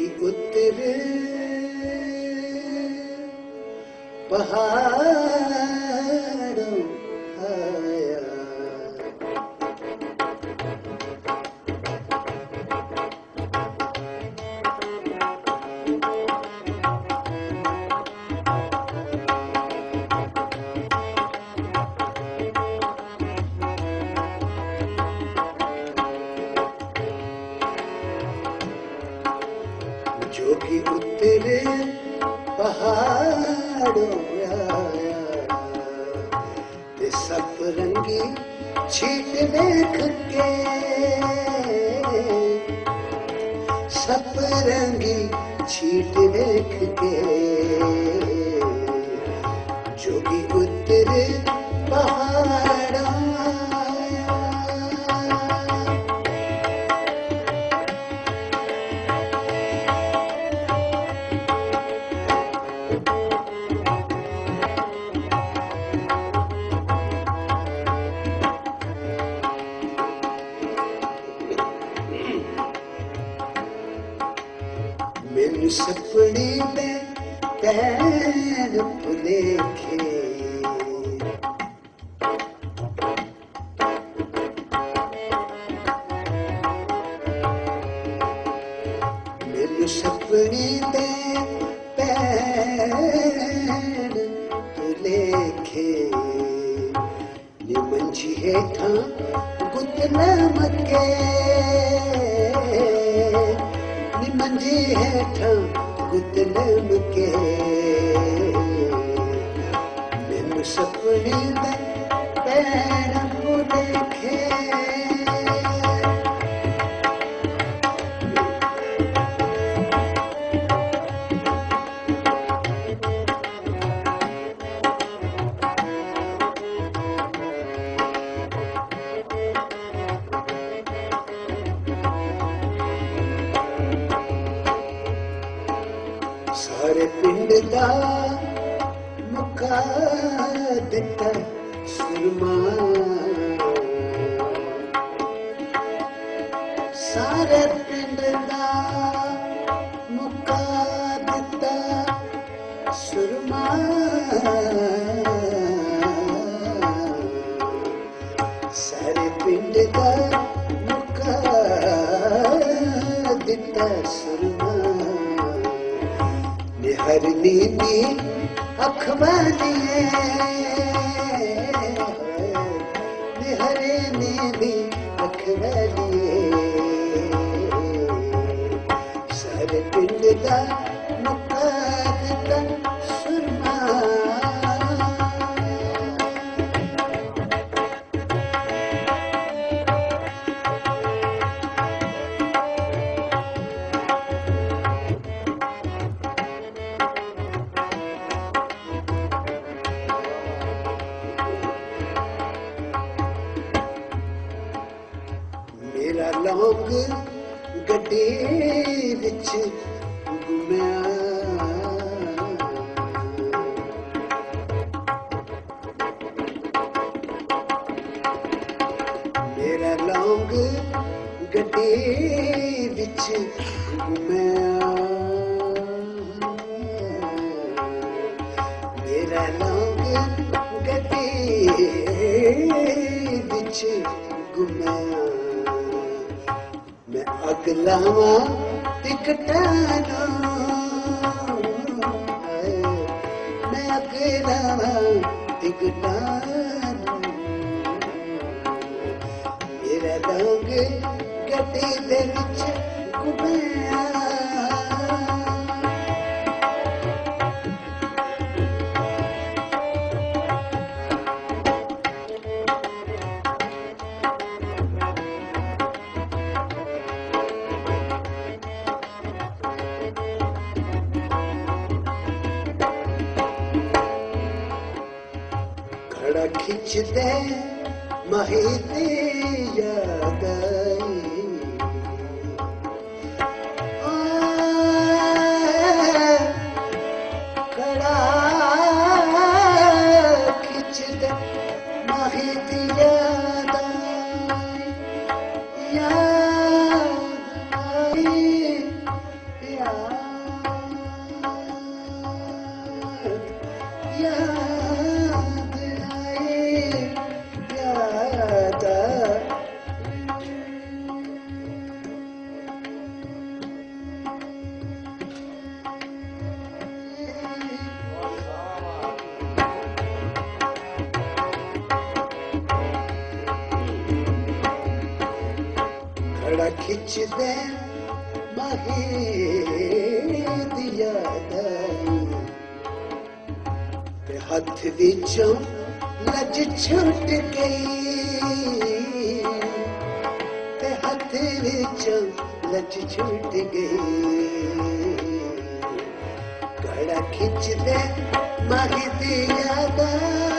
जोगी उतर पहाड़ों आया, जोगी उतरे पहाड़ों आया, ते सतरंगी छीट देख के, सतरंगी छीट देख के, जोगी उतरे पहाड़ों आया। मैनू सपने में पैर भुलेखे, मैनू सपने में पैर भुलेखे, नी मंजी हेठां गुतला मके, नी मंजी हेठां गुतलम के, मैनू सपने दे पैर भुलेखे। सारे पिंड दा मुका दिता सुरमा, सारे पिंड दा मुका दिता सुरमा, सारे पिंड दा मुका दिता सुरमा, हर नीली अखबारिए, हरे नीली अखबारिए, सारे पिंड दा मुका दिता सुरमा। मेरा लौंग गड्डी विच घुमिया, मेरा लौंग गड्डी विच घुमिया, मेरा लौंग गड्डी विच घुमिया, मैं अगलावा टिकटाना, मैं अगलावा टिकटाना, मेरा लौंग गड्डी दे विच घुमिया। घड़ा खिंच दे माही दी याद आई, घड़ा खिंच दे माही दी याद आई, याद आई, याद ਕੜਾ ਖਿੱਚਦੇ ਮਾਹੀ ਦੀ ਯਾਦ ਆਈ ਤੇ ਹੱਥ ਵਿੱਚੋਂ ਲੱਜ ਛੁੱਟ ਗਈ ਤੇ ਹੱਥ ਵਿੱਚੋਂ ਲੱਜ ਛੁੱਟ ਗਈ ਕੜਾ ਖਿੱਚਦੇ ਮਾਹੀ ਦੀ ਯਾਦ ਆਈ